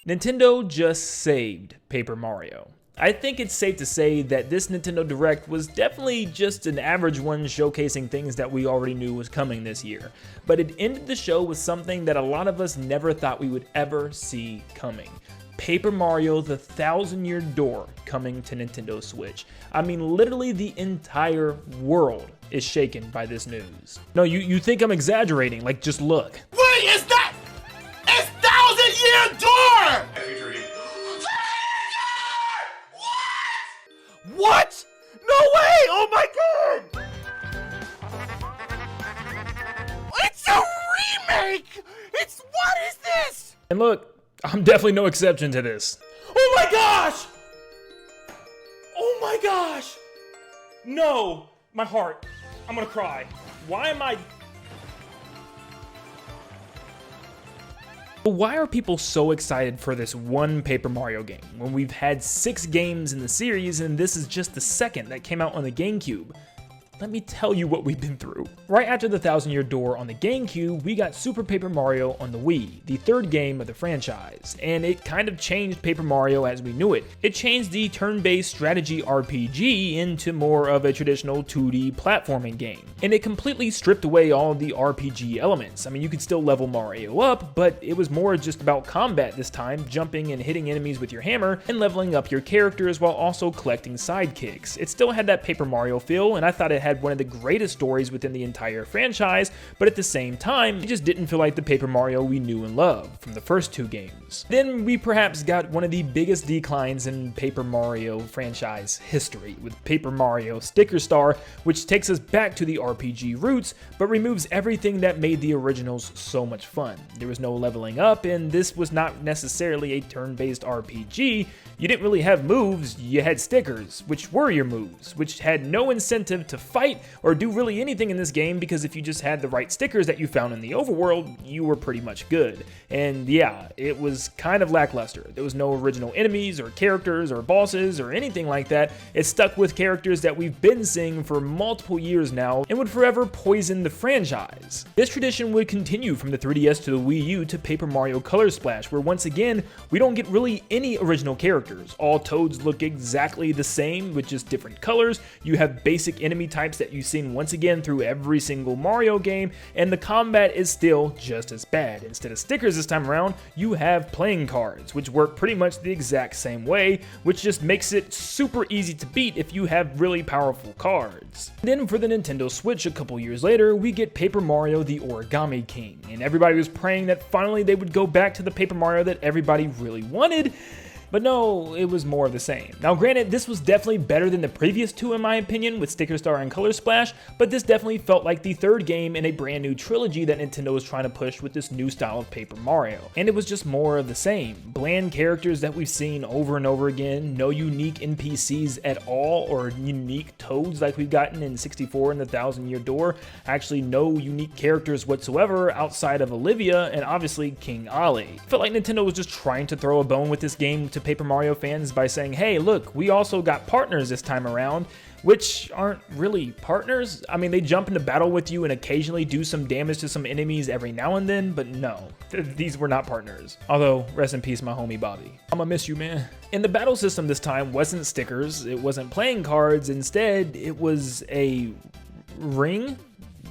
Nintendo just saved Paper Mario. I think it's safe to say that this Nintendo Direct was definitely just an average one showcasing things that we already knew was coming this year, but it ended the show with something that a lot of us never thought we would ever see coming. Paper Mario: The Thousand-Year Door coming to Nintendo Switch. I mean, literally the entire world is shaken by this news. No, you think I'm exaggerating, like just look. What is that? It's Thousand-Year Door! What? No way! Oh my god! It's a remake! What is this? And look, I'm definitely no exception to this. Oh my gosh! Oh my gosh! No, my heart. I'm gonna cry. Why am I... Why are people so excited for this one Paper Mario game when we've had 6 games in the series and this is just the second that came out on the GameCube? Let me tell you what we've been through. Right after the Thousand-Year Door on the GameCube, we got Super Paper Mario on the Wii, the third game of the franchise, and it kind of changed Paper Mario as we knew it. It changed the turn-based strategy RPG into more of a traditional 2D platforming game, and it completely stripped away all of the RPG elements. I mean, you could still level Mario up, but it was more just about combat this time, jumping and hitting enemies with your hammer, and leveling up your characters while also collecting sidekicks. It still had that Paper Mario feel, and I thought it had one of the greatest stories within the entire franchise, but at the same time, it just didn't feel like the Paper Mario we knew and loved from the first 2 games. Then we perhaps got one of the biggest declines in Paper Mario franchise history, with Paper Mario Sticker Star, which takes us back to the RPG roots, but removes everything that made the originals so much fun. There was no leveling up, and this was not necessarily a turn-based RPG. You didn't really have moves, you had stickers, which were your moves, which had no incentive to fight or do really anything in this game, because if you just had the right stickers that you found in the overworld, you were pretty much good. And yeah, it was kind of lackluster. There was no original enemies or characters or bosses or anything like that. It stuck with characters that we've been seeing for multiple years now and would forever poison the franchise. This tradition would continue from the 3DS to the Wii U to Paper Mario Color Splash, where once again, we don't get really any original characters. All Toads look exactly the same with just different colors. You have basic enemy types that you've seen once again through every single Mario game, and the combat is still just as bad. Instead of stickers this time around, you have playing cards, which work pretty much the exact same way, which just makes it super easy to beat if you have really powerful cards. Then for the Nintendo Switch a couple years later, we get Paper Mario: The Origami King, and everybody was praying that finally they would go back to the Paper Mario that everybody really wanted. But no, it was more of the same. Now granted, this was definitely better than the previous 2 in my opinion, with Sticker Star and Color Splash, but this definitely felt like the 3rd game in a brand new trilogy that Nintendo was trying to push with this new style of Paper Mario. And it was just more of the same. Bland characters that we've seen over and over again, no unique NPCs at all, or unique Toads like we've gotten in 64 and the Thousand-Year Door. Actually, no unique characters whatsoever outside of Olivia and obviously King Ali. I felt like Nintendo was just trying to throw a bone with this game to Paper Mario fans by saying, hey, look, we also got partners this time around, which aren't really partners. I mean, they jump into battle with you and occasionally do some damage to some enemies every now and then, but no, these were not partners. Although, rest in peace, my homie Bobby. I'ma miss you, man. And the battle system this time wasn't stickers, it wasn't playing cards, instead it was a ring.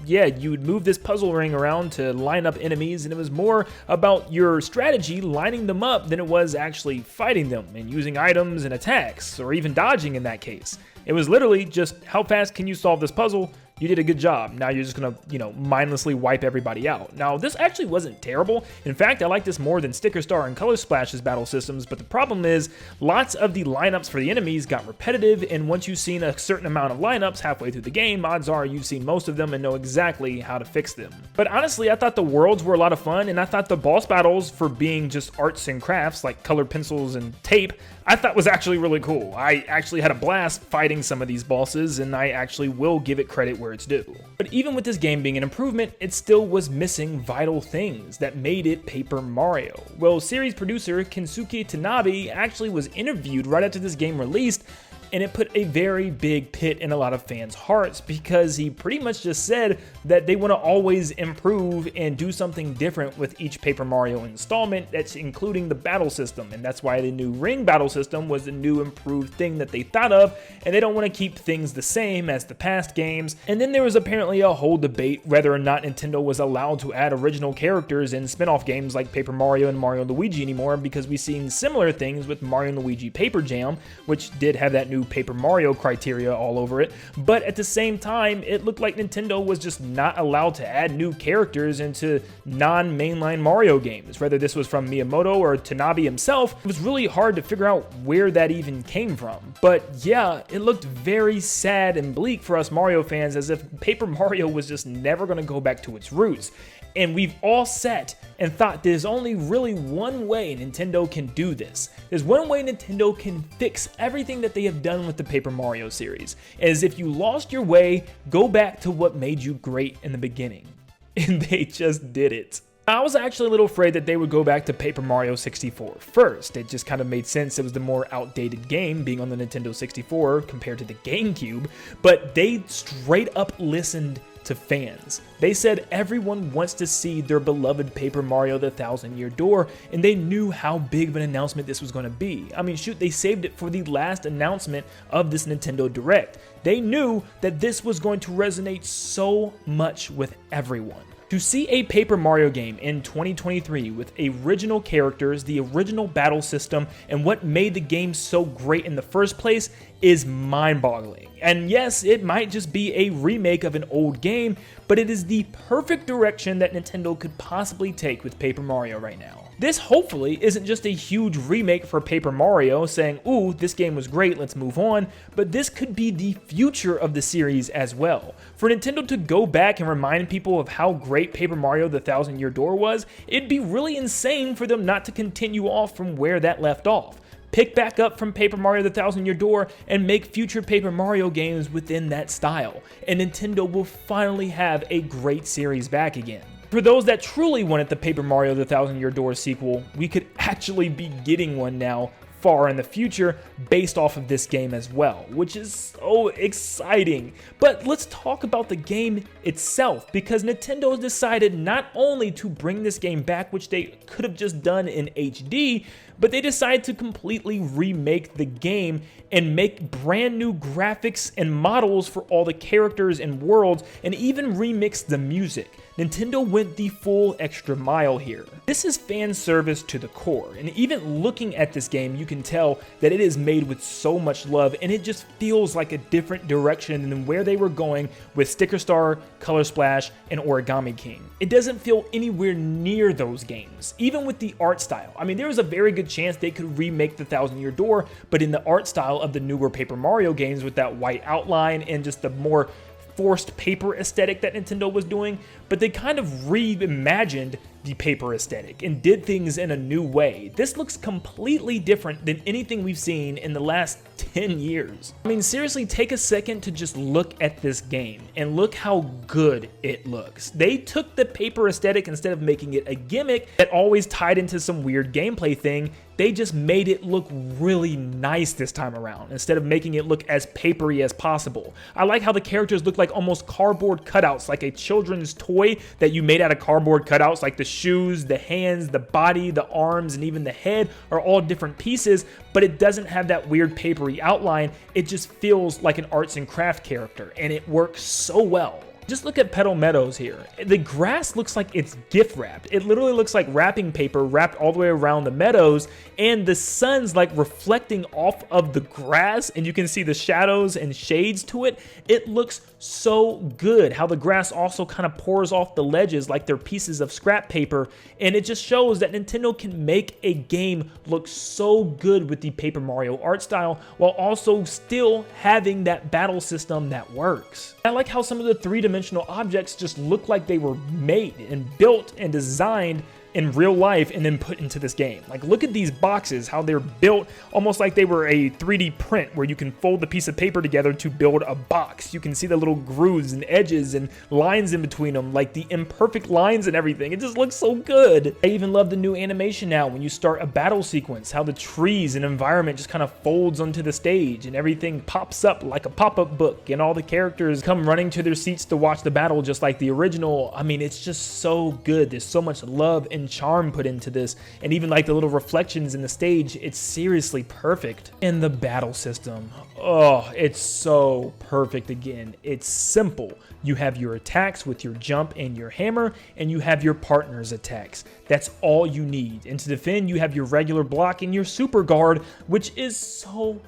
Yeah, you would move this puzzle ring around to line up enemies, and it was more about your strategy lining them up than it was actually fighting them and using items and attacks, or even dodging in that case. It was literally just, how fast can you solve this puzzle? You did a good job. Now you're just gonna, mindlessly wipe everybody out. Now, this actually wasn't terrible. In fact, I like this more than Sticker Star and Color Splash's battle systems, but the problem is, lots of the lineups for the enemies got repetitive, and once you've seen a certain amount of lineups halfway through the game, odds are you've seen most of them and know exactly how to fix them. But honestly, I thought the worlds were a lot of fun, and I thought the boss battles, for being just arts and crafts, like colored pencils and tape, I thought was actually really cool. I actually had a blast fighting some of these bosses, and I actually will give it credit where it's due. But even with this game being an improvement, it still was missing vital things that made it Paper Mario. Well, series producer Kensuke Tanabe actually was interviewed right after this game released, and it put a very big pit in a lot of fans' hearts because he pretty much just said that they want to always improve and do something different with each Paper Mario installment, that's including the battle system, and that's why the new ring battle system was the new improved thing that they thought of, and they don't want to keep things the same as the past games. And then there was apparently a whole debate whether or not Nintendo was allowed to add original characters in spin-off games like Paper Mario and Mario & Luigi anymore, because we've seen similar things with Mario & Luigi Paper Jam, which did have that new Paper Mario criteria all over it, but at the same time, it looked like Nintendo was just not allowed to add new characters into non-mainline Mario games. Whether this was from Miyamoto or Tanabe himself, it was really hard to figure out where that even came from. But yeah, it looked very sad and bleak for us Mario fans, as if Paper Mario was just never going to go back to its roots. And we've all sat and thought there's only really one way Nintendo can do this. There's one way Nintendo can fix everything that they have done with the Paper Mario series. As if you lost your way, go back to what made you great in the beginning. And they just did it. I was actually a little afraid that they would go back to Paper Mario 64 first. It just kind of made sense. It was the more outdated game being on the Nintendo 64 compared to the GameCube, but they straight up listened to fans. They said everyone wants to see their beloved Paper Mario the Thousand-Year Door, and they knew how big of an announcement this was going to be. I mean, shoot, they saved it for the last announcement of this Nintendo Direct. They knew that this was going to resonate so much with everyone. To see a Paper Mario game in 2023 with original characters, the original battle system, and what made the game so great in the first place is mind-boggling. And yes, it might just be a remake of an old game, but it is the perfect direction that Nintendo could possibly take with Paper Mario right now. This hopefully isn't just a huge remake for Paper Mario saying, ooh, this game was great, let's move on, but this could be the future of the series as well. For Nintendo to go back and remind people of how great Paper Mario the Thousand-Year Door was, it'd be really insane for them not to continue off from where that left off. Pick back up from Paper Mario the Thousand-Year Door and make future Paper Mario games within that style, and Nintendo will finally have a great series back again. For those that truly wanted the Paper Mario the Thousand-Year Door sequel, we could actually be getting one now far in the future based off of this game as well, which is so exciting. But let's talk about the game itself, because Nintendo has decided not only to bring this game back, which they could have just done in HD, but they decided to completely remake the game and make brand new graphics and models for all the characters and worlds, and even remix the music. Nintendo went the full extra mile here. This is fan service to the core, and even looking at this game, you can tell that it is made with so much love, and it just feels like a different direction than where they were going with Sticker Star, Color Splash, and Origami King. It doesn't feel anywhere near those games, even with the art style. I mean, there was a very good chance they could remake the Thousand-Year Door, but in the art style of the newer Paper Mario games with that white outline and just the more forced paper aesthetic that Nintendo was doing, but they kind of reimagined the paper aesthetic and did things in a new way. This looks completely different than anything we've seen in the last 10 years. I mean, seriously, take a second to just look at this game and look how good it looks. They took the paper aesthetic, instead of making it a gimmick that always tied into some weird gameplay thing, they just made it look really nice this time around, instead of making it look as papery as possible. I like how the characters look like almost cardboard cutouts, like a children's toy that you made out of cardboard cutouts, like the shoes, the hands, the body, the arms, and even the head are all different pieces, but it doesn't have that weird papery outline. It just feels like an arts and craft character, and it works so well. Just look at Petal Meadows here. The grass looks like it's gift wrapped. It literally looks like wrapping paper wrapped all the way around the meadows, and the sun's like reflecting off of the grass, and you can see the shadows and shades to it. It looks so good. How the grass also kind of pours off the ledges like they're pieces of scrap paper, and it just shows that Nintendo can make a game look so good with the Paper Mario art style while also still having that battle system that works. I like how some of the three-dimensional objects just look like they were made and built and designed in real life and then put into this game. Like, look at these boxes, how they're built almost like they were a 3D print where you can fold the piece of paper together to build a box. You can see the little grooves and edges and lines in between them, like the imperfect lines and everything. It just looks so good. I even love the new animation now when you start a battle sequence, how the trees and environment just kind of folds onto the stage and everything pops up like a pop-up book and all the characters come running to their seats to watch the battle just like the original. I mean, it's just so good. There's so much love and charm put into this, and even like the little reflections in the stage, it's seriously perfect. And the battle system, oh, it's so perfect again. It's simple. You have your attacks with your jump and your hammer, and you have your partner's attacks. That's all you need. And to defend, you have your regular block and your super guard, which is so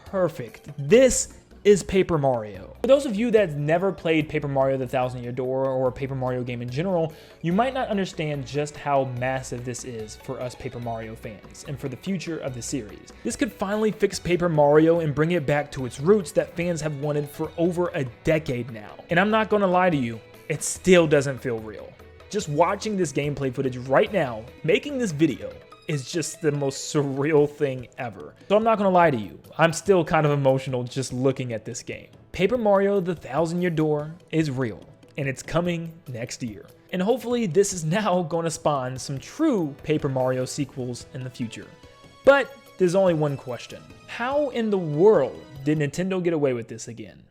perfect. This is Paper Mario. For those of you that never played Paper Mario the Thousand Year Door or a Paper Mario game in general, you might not understand just how massive this is for us Paper Mario fans and for the future of the series. This could finally fix Paper Mario and bring it back to its roots that fans have wanted for over a decade now. And I'm not gonna lie to you, it still doesn't feel real. Just watching this gameplay footage right now, making this video, is just the most surreal thing ever. So I'm not gonna lie to you, I'm still kind of emotional just looking at this game. Paper Mario the Thousand Year Door is real, and it's coming next year. And hopefully this is now gonna spawn some true Paper Mario sequels in the future. But there's only one question. How in the world did Nintendo get away with this again?